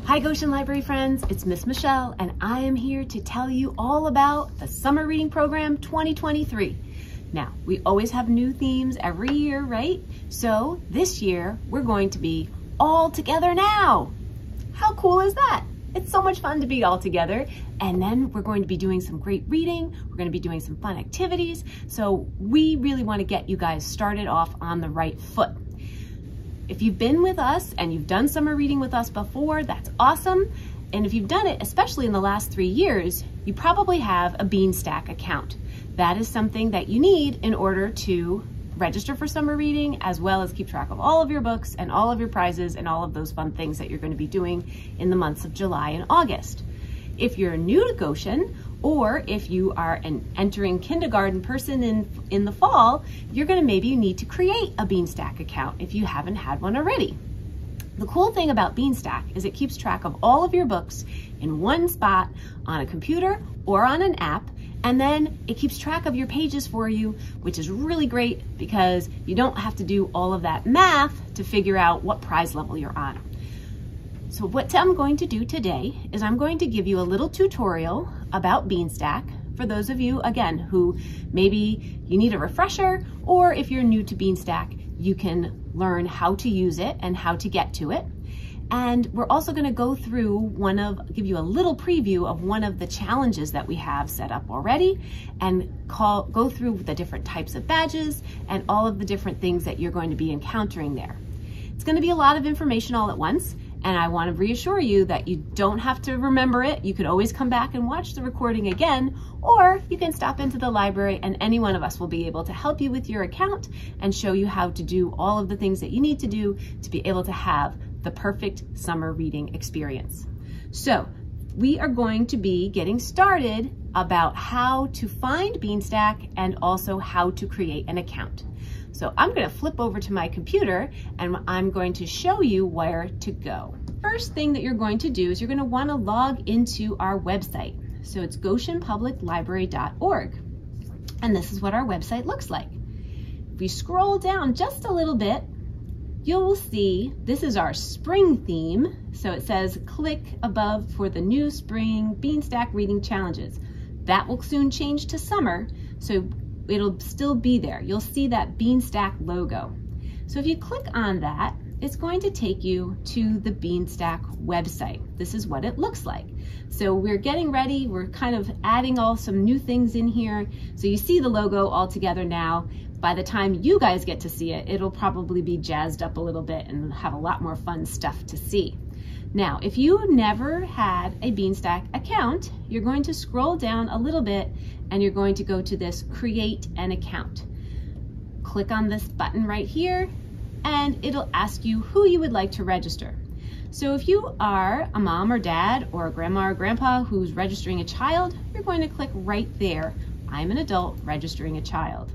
Hi Goshen Library friends, it's Miss Michelle and I am here to tell you all about the Summer Reading Program 2023. Now, we always have new themes every year, right? So this year, we're going to be all together now. How cool is that? It's so much fun to be all together. And then we're going to be doing some great reading. We're going to be doing some fun activities. So we really want to get you guys started off on the right foot. If you've been with us and you've done summer reading with us before, that's awesome. And if you've done it, especially in the last 3 years, you probably have a Beanstack account. That is something that you need in order to register for summer reading, as well as keep track of all of your books and all of your prizes and all of those fun things that you're going to be doing in the months of July and August. If you're new to Goshen, or if you are an entering kindergarten person in the fall, you're going to maybe need to create a Beanstack account if you haven't had one already. The cool thing about Beanstack is it keeps track of all of your books in one spot on a computer or on an app, and then it keeps track of your pages for you, which is really great because you don't have to do all of that math to figure out what prize level you're on. So what I'm going to do today is I'm going to give you a little tutorial about Beanstack for those of you, again, who maybe you need a refresher, or if you're new to Beanstack, you can learn how to use it and how to get to it. And we're also going to go through give you a little preview of one of the challenges that we have set up already, and go through the different types of badges and all of the different things that you're going to be encountering there. It's going to be a lot of information all at once. And I want to reassure you that you don't have to remember it. You can always come back and watch the recording again, or you can stop into the library and any one of us will be able to help you with your account and show you how to do all of the things that you need to do to be able to have the perfect summer reading experience. So we are going to be getting started about how to find Beanstack and also how to create an account. So I'm going to flip over to my computer and I'm going to show you where to go. First thing that you're going to do is you're going to want to log into our website. So it's goshenpubliclibrary.org. And this is what our website looks like. If we scroll down just a little bit, you will see this is our spring theme. So it says click above for the new spring Beanstack reading challenges. That will soon change to summer. So it'll still be there. You'll see that Beanstack logo. So if you click on that, it's going to take you to the Beanstack website. This is what it looks like. So we're getting ready. We're kind of adding some new things in here. So you see the logo all together now. By the time you guys get to see it, it'll probably be jazzed up a little bit and have a lot more fun stuff to see. Now, if you never had a Beanstack account, you're going to scroll down a little bit and you're going to go to this Create an Account. Click on this button right here and it'll ask you who you would like to register. So if you are a mom or dad or a grandma or grandpa who's registering a child, you're going to click right there, I'm an adult registering a child.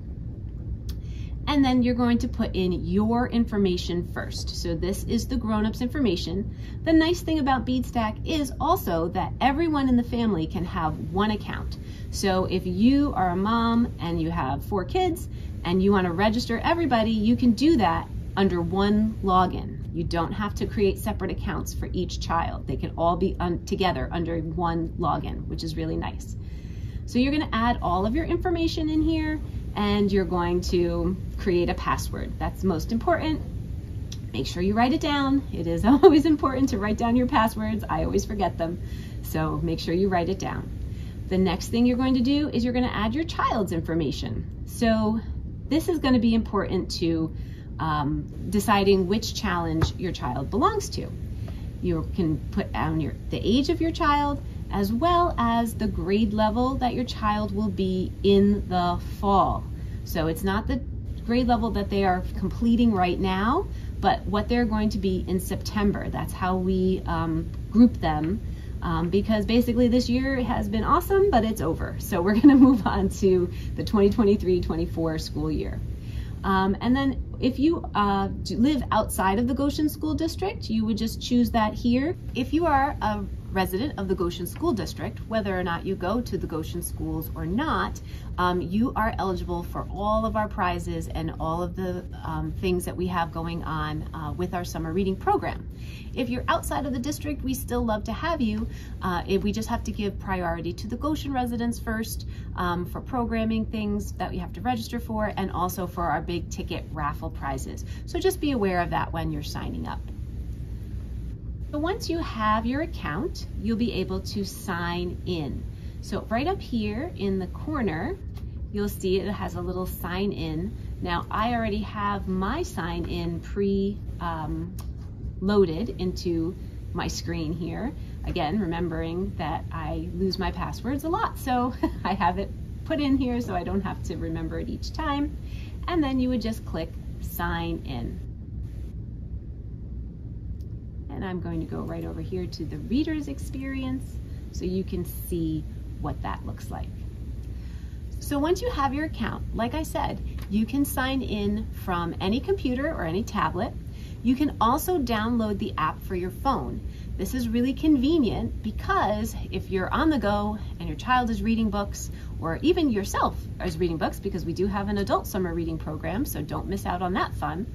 And then you're going to put in your information first. So this is the grown-ups information. The nice thing about Beanstack is also that everyone in the family can have one account. So if you are a mom and you have 4 kids and you want to register everybody, you can do that under one login. You don't have to create separate accounts for each child. They can all be together under one login, which is really nice. So you're going to add all of your information in here and you're going to create a password. That's most important. Make sure you write it down. It is always important to write down your passwords. I always forget them. So make sure you write it down. The next thing you're going to do is you're going to add your child's information. So this is going to be important to deciding which challenge your child belongs to. You can put down the age of your child, as well as the grade level that your child will be in the fall. So it's not the grade level that they are completing right now, but what they're going to be in September. That's how we group them, because basically this year has been awesome, but it's over. So we're gonna move on to the 2023-24 school year. And then if you live outside of the Goshen School District, you would just choose that here. If you are a resident of the Goshen School District, whether or not you go to the Goshen schools or not, you are eligible for all of our prizes and all of the things that we have going on with our summer reading program. If you're outside of the district, we still love to have you. We just have to give priority to the Goshen residents first for programming things that we have to register for, and also for our big ticket raffle prizes. So just be aware of that when you're signing up. So once you have your account, you'll be able to sign in. So right up here in the corner, you'll see it has a little sign in. Now I already have my sign in loaded into my screen here. Again, remembering that I lose my passwords a lot, so I have it put in here so I don't have to remember it each time. And then you would just click sign in. And I'm going to go right over here to the reader's experience so you can see what that looks like. So once you have your account, like I said, you can sign in from any computer or any tablet. You can also download the app for your phone. This is really convenient because if you're on the go and your child is reading books, or even yourself is reading books, because we do have an adult summer reading program, so don't miss out on that fun.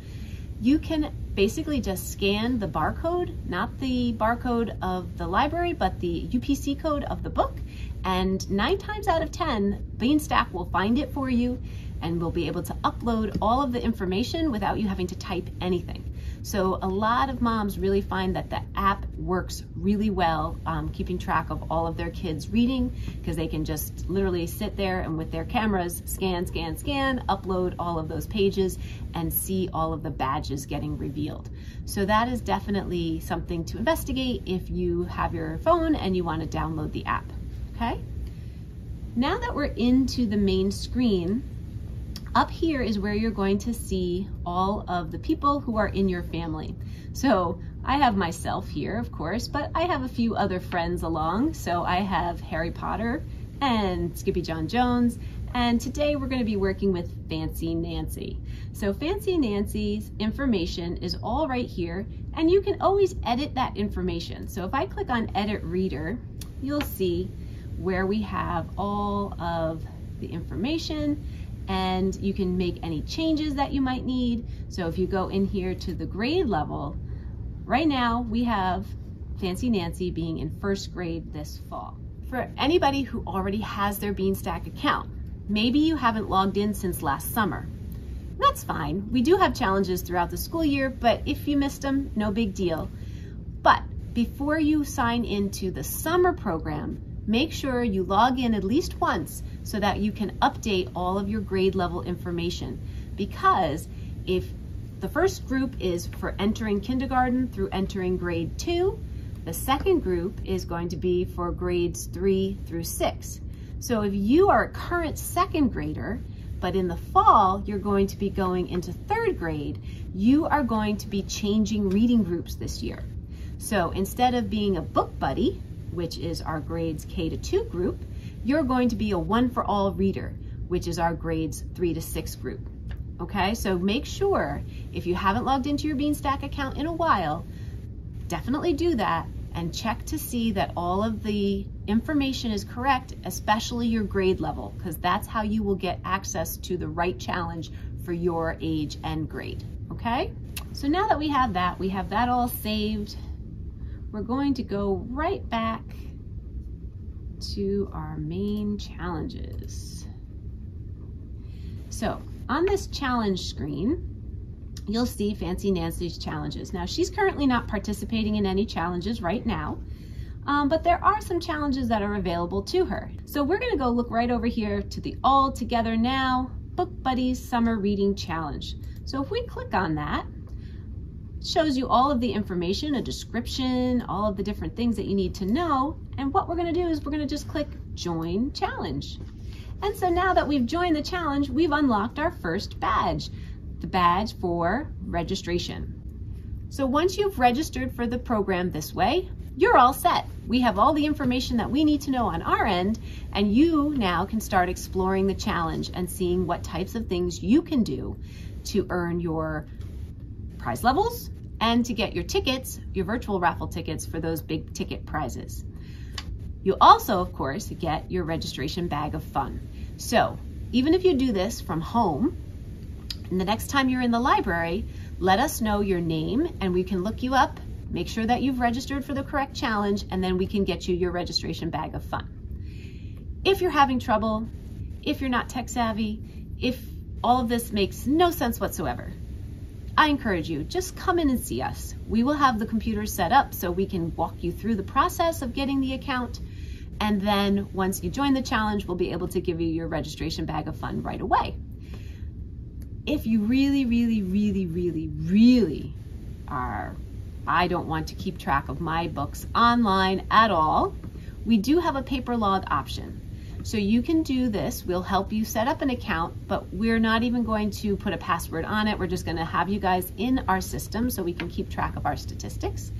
You can basically just scan the barcode, not the barcode of the library, but the UPC code of the book. And 9 times out of 10, Beanstack will find it for you and will be able to upload all of the information without you having to type anything. So a lot of moms really find that the app works really well, keeping track of all of their kids' reading, because they can just literally sit there and with their cameras scan, scan, scan, upload all of those pages and see all of the badges getting revealed. So that is definitely something to investigate if you have your phone and you want to download the app, okay? Now that we're into the main screen, up here is where you're going to see all of the people who are in your family. So I have myself here, of course, but I have a few other friends along. So I have Harry Potter and Skippy John Jones, and today we're going to be working with Fancy Nancy. So Fancy Nancy's information is all right here, and you can always edit that information. So if I click on Edit Reader, you'll see where we have all of the information, and you can make any changes that you might need. So if you go in here to the grade level, right now we have Fancy Nancy being in 1st grade this fall. For anybody who already has their Beanstack account, maybe you haven't logged in since last summer. That's fine. We do have challenges throughout the school year, but if you missed them, no big deal. But before you sign into the summer program, make sure you log in at least once so that you can update all of your grade level information. Because if the first group is for entering kindergarten through entering grade 2, the second group is going to be for grades 3 through 6. So if you are a current 2nd grader, but in the fall you're going to be going into 3rd grade, you are going to be changing reading groups this year. So instead of being a book buddy, which is our grades K to 2 group, you're going to be a one for all reader, which is our grades 3 to 6 group. Okay, so make sure if you haven't logged into your Beanstack account in a while, definitely do that and check to see that all of the information is correct, especially your grade level, because that's how you will get access to the right challenge for your age and grade. Okay, so now that we have that all saved, we're going to go right back to our main challenges. So on this challenge screen, you'll see Fancy Nancy's challenges. Now she's currently not participating in any challenges right now, but there are some challenges that are available to her. So we're gonna go look right over here to the All Together Now Book Buddies Summer Reading Challenge. So if we click on that, shows you all of the information, a description, all of the different things that you need to know. And what we're gonna do is we're gonna just click Join Challenge. And so now that we've joined the challenge, we've unlocked our first badge, the badge for registration. So once you've registered for the program this way, you're all set. We have all the information that we need to know on our end, and you now can start exploring the challenge and seeing what types of things you can do to earn your prize levels and to get your tickets, your virtual raffle tickets for those big ticket prizes. You'll also, of course, get your registration bag of fun. So even if you do this from home, and the next time you're in the library, let us know your name and we can look you up, make sure that you've registered for the correct challenge, and then we can get you your registration bag of fun. If you're having trouble, if you're not tech savvy, if all of this makes no sense whatsoever, I encourage you, just come in and see us. We will have the computer set up so we can walk you through the process of getting the account. And then once you join the challenge, we'll be able to give you your registration bag of fun right away. If you really are, I don't want to keep track of my books online at all, we do have a paper log option. So you can do this. We'll help you set up an account, but we're not even going to put a password on it. We're just going to have you guys in our system so we can keep track of our statistics.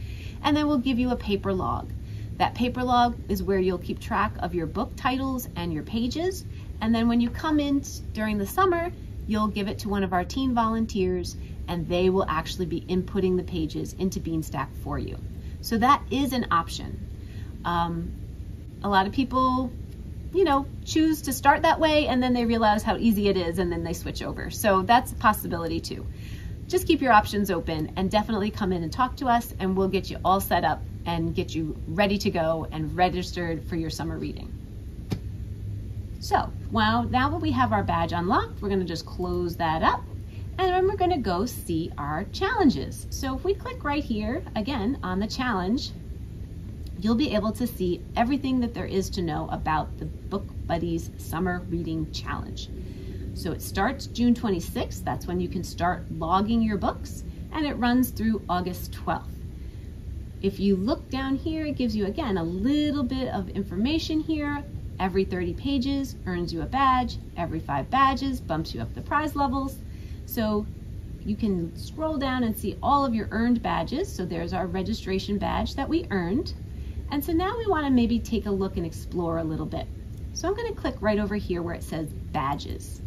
And then we'll give you a paper log. That paper log is where you'll keep track of your book titles and your pages. And then when you come in during the summer, you'll give it to one of our teen volunteers and they will actually be inputting the pages into Beanstack for you. So that is an option. A lot of people, choose to start that way and then they realize how easy it is and then they switch over. So that's a possibility too. Just keep your options open and definitely come in and talk to us and we'll get you all set up and get you ready to go and registered for your summer reading. So, now that we have our badge unlocked, we're gonna just close that up and then we're gonna go see our challenges. So if we click right here, again, on the challenge, you'll be able to see everything that there is to know about the Book Buddies Summer Reading Challenge. So it starts June 26th, that's when you can start logging your books, and it runs through August 12th. If you look down here, it gives you, again, a little bit of information here. Every 30 pages earns you a badge. Every 5 badges bumps you up the prize levels. So you can scroll down and see all of your earned badges. So there's our registration badge that we earned. And so now we want to maybe take a look and explore a little bit. So I'm going to click right over here where it says badges.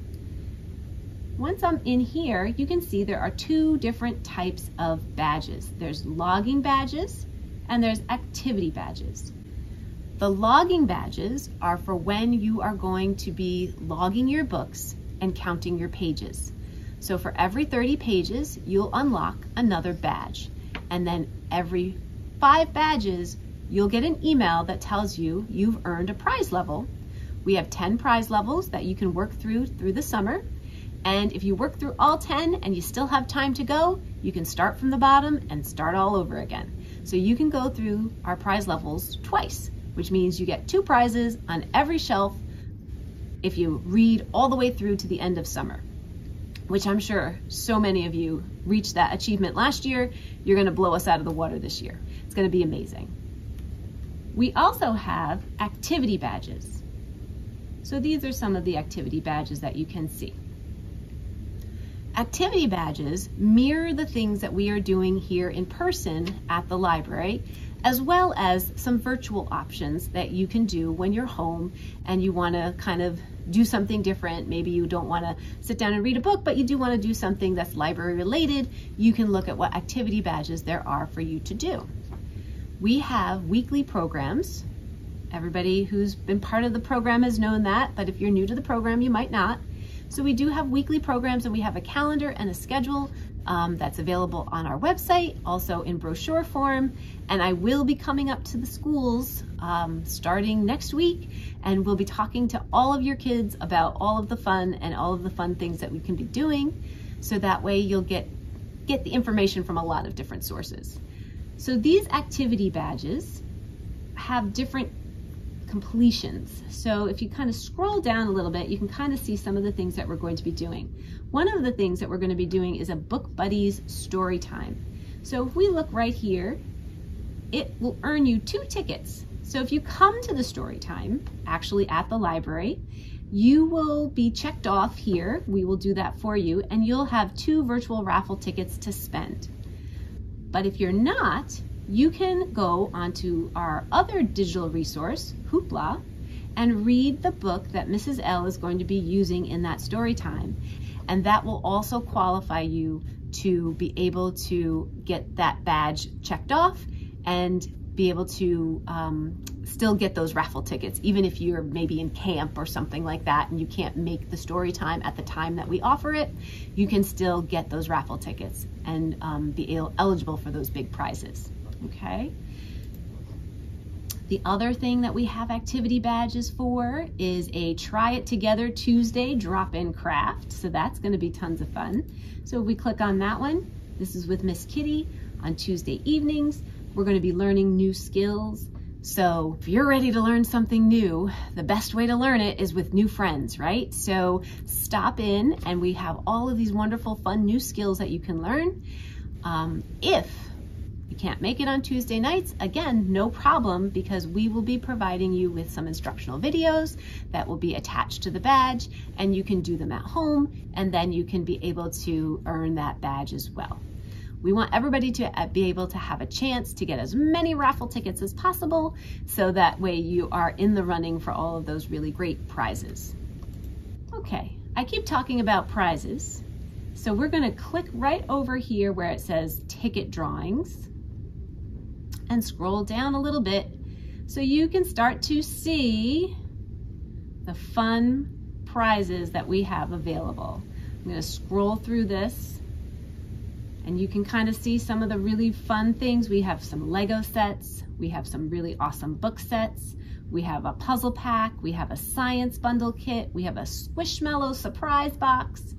Once I'm in here, you can see there are 2 different types of badges. There's logging badges and there's activity badges. The logging badges are for when you are going to be logging your books and counting your pages. So for every 30 pages, you'll unlock another badge. And then every 5 badges, you'll get an email that tells you you've earned a prize level. We have 10 prize levels that you can work through the summer. And if you work through all 10 and you still have time to go, you can start from the bottom and start all over again. So you can go through our prize levels twice, which means you get 2 prizes on every shelf if you read all the way through to the end of summer, which I'm sure so many of you reached that achievement last year. You're gonna blow us out of the water this year. It's gonna be amazing. We also have activity badges. So these are some of the activity badges that you can see. Activity badges mirror the things that we are doing here in person at the library, as well as some virtual options that you can do when you're home and you want to kind of do something different. Maybe you don't want to sit down and read a book, but you do want to do something that's library related. You can look at what activity badges there are for you to do. We have weekly programs. Everybody who's been part of the program has known that, but if you're new to the program, you might not. So we do have weekly programs and we have a calendar and a schedule that's available on our website, also in brochure form. And I will be coming up to the schools starting next week, and we'll be talking to all of your kids about all of the fun and all of the fun things that we can be doing. So that way you'll get the information from a lot of different sources. So these activity badges have different completions. So if you kind of scroll down a little bit, you can kind of see some of the things that we're going to be doing. One of the things that we're going to be doing is a Book Buddies story time. So if we look right here, it will earn you 2 tickets. So if you come to the story time, actually at the library, you will be checked off here. We will do that for you, and you'll have 2 virtual raffle tickets to spend. But if you're not, you can go onto our other digital resource, Hoopla, and read the book that Mrs. L is going to be using in that story time. And that will also qualify you to be able to get that badge checked off and be able to still get those raffle tickets, even if you're maybe in camp or something like that and you can't make the story time at the time that we offer it. You can still get those raffle tickets and be eligible for those big prizes, okay? The other thing that we have activity badges for is a Try It Together Tuesday drop-in craft. So that's going to be tons of fun. So if we click on that one, this is with Miss Kitty on Tuesday evenings. We're going to be learning new skills. So if you're ready to learn something new, the best way to learn it is with new friends, right? So stop in and we have all of these wonderful, fun new skills that you can learn. If you can't make it on Tuesday nights, again, no problem, because we will be providing you with some instructional videos that will be attached to the badge, and you can do them at home, and then you can be able to earn that badge as well. We want everybody to be able to have a chance to get as many raffle tickets as possible, so that way you are in the running for all of those really great prizes. Okay, I keep talking about prizes, so we're gonna click right over here where it says ticket drawings, and scroll down a little bit so you can start to see the fun prizes that we have available. I'm going to scroll through this and you can kind of see some of the really fun things. We have some Lego sets, we have some really awesome book sets, we have a puzzle pack, we have a science bundle kit, we have a Squishmallow surprise box.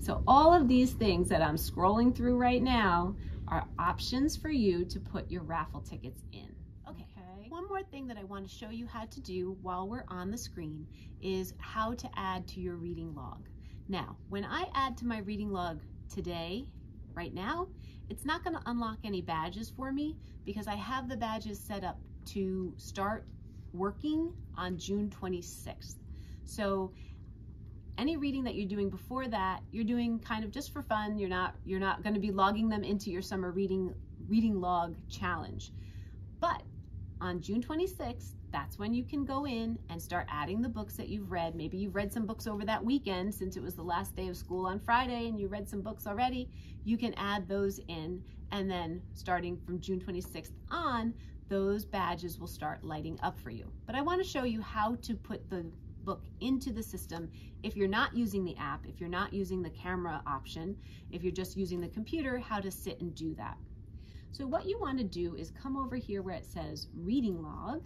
So all of these things that I'm scrolling through right now are options for you to put your raffle tickets in. Okay. One more thing that I want to show you how to do while we're on the screen is how to add to your reading log. Now, when I add to my reading log today, right now, it's not going to unlock any badges for me because I have the badges set up to start working on June 26th. So any reading that you're doing before that, you're doing kind of just for fun. You're not going to be logging them into your summer reading log challenge. But on June 26th, that's when you can go in and start adding the books that you've read. Maybe you've read some books over that weekend since it was the last day of school on Friday and you read some books already. You can add those in, and then starting from June 26th on, those badges will start lighting up for you. But I want to show you how to put the book into the system if you're not using the app, if you're not using the camera option, if you're just using the computer, how to sit and do that. So what you want to do is come over here where it says reading log.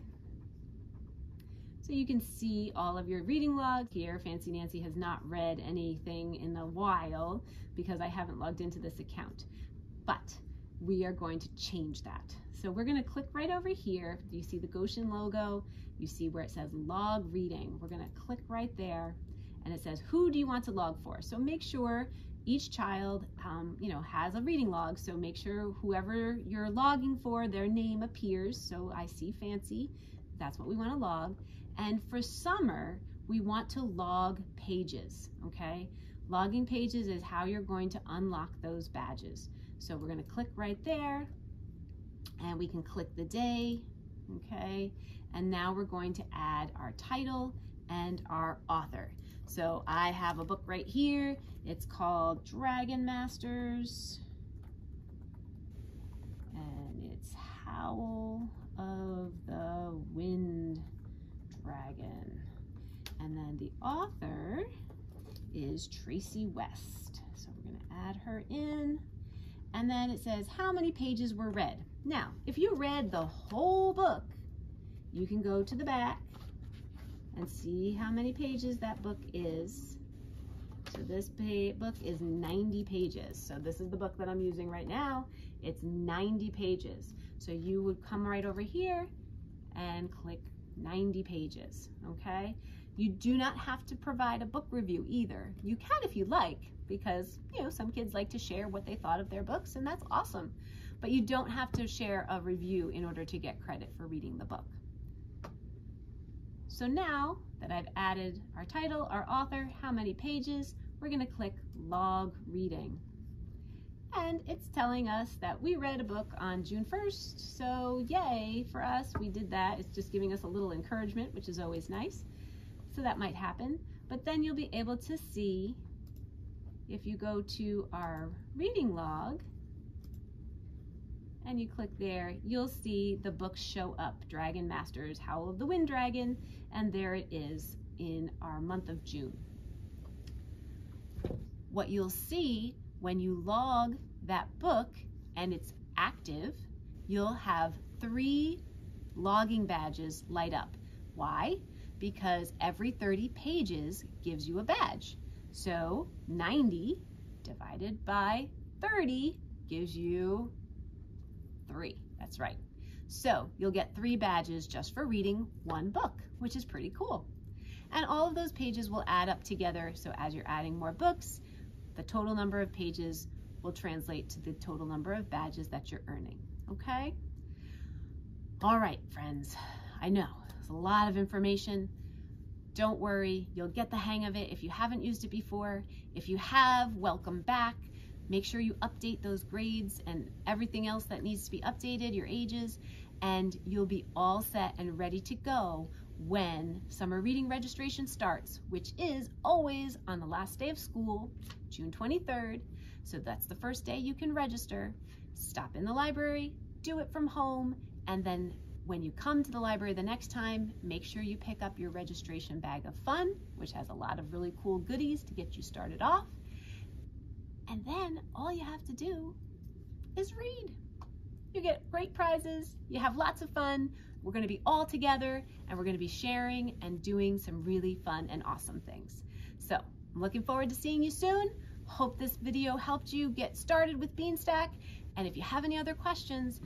So you can see all of your reading log here. Fancy Nancy has not read anything in a while because I haven't logged into this account, but we are going to change that. So we're going to click right over here. You see the Goshen logo. You see where it says log reading. We're going to click right there and it says, who do you want to log for? So make sure each child has a reading log. So make sure whoever you're logging for, their name appears. So I see Fancy, that's what we want to log. And for summer, we want to log pages, okay? Logging pages is how you're going to unlock those badges. So we're going to click right there and we can click the day, okay? And now we're going to add our title and our author. So I have a book right here. It's called Dragon Masters, and it's Howl of the Wind Dragon. And then the author is Tracy West. So we're going to add her in. And then it says how many pages were read. Now, if you read the whole book, you can go to the back and see how many pages that book is. So this book is 90 pages. So this is the book that I'm using right now. It's 90 pages. So you would come right over here and click 90 pages, okay? You do not have to provide a book review either. You can if you like, because some kids like to share what they thought of their books, and that's awesome. But you don't have to share a review in order to get credit for reading the book. So now that I've added our title, our author, how many pages, we're going to click log reading. And it's telling us that we read a book on June 1st. So yay for us, we did that. It's just giving us a little encouragement, which is always nice. So that might happen. But then you'll be able to see, if you go to our reading log and you click there, you'll see the books show up, Dragon Masters, Howl of the Wind Dragon, and there it is in our month of June. What you'll see when you log that book and it's active, you'll have 3 logging badges light up. Why? Because every 30 pages gives you a badge. So 90 divided by 30 gives you 3. That's right. So you'll get 3 badges just for reading 1 book, which is pretty cool. And all of those pages will add up together. So as you're adding more books, the total number of pages will translate to the total number of badges that you're earning. Okay? All right, friends. I know it's a lot of information. Don't worry, you'll get the hang of it if you haven't used it before. If you have, welcome back. Make sure you update those grades and everything else that needs to be updated, your ages, and you'll be all set and ready to go when summer reading registration starts, which is always on the last day of school, June 23rd. So that's the first day you can register. Stop in the library, do it from home, and then when you come to the library the next time, make sure you pick up your registration bag of fun, which has a lot of really cool goodies to get you started off. And then all you have to do is read. You get great prizes, you have lots of fun. We're gonna be all together and we're gonna be sharing and doing some really fun and awesome things. So I'm looking forward to seeing you soon. Hope this video helped you get started with Beanstack. And if you have any other questions,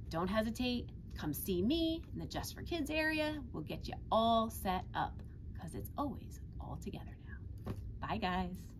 don't hesitate. Come see me in the Just for Kids area. We'll get you all set up because it's always all together now. Bye, guys.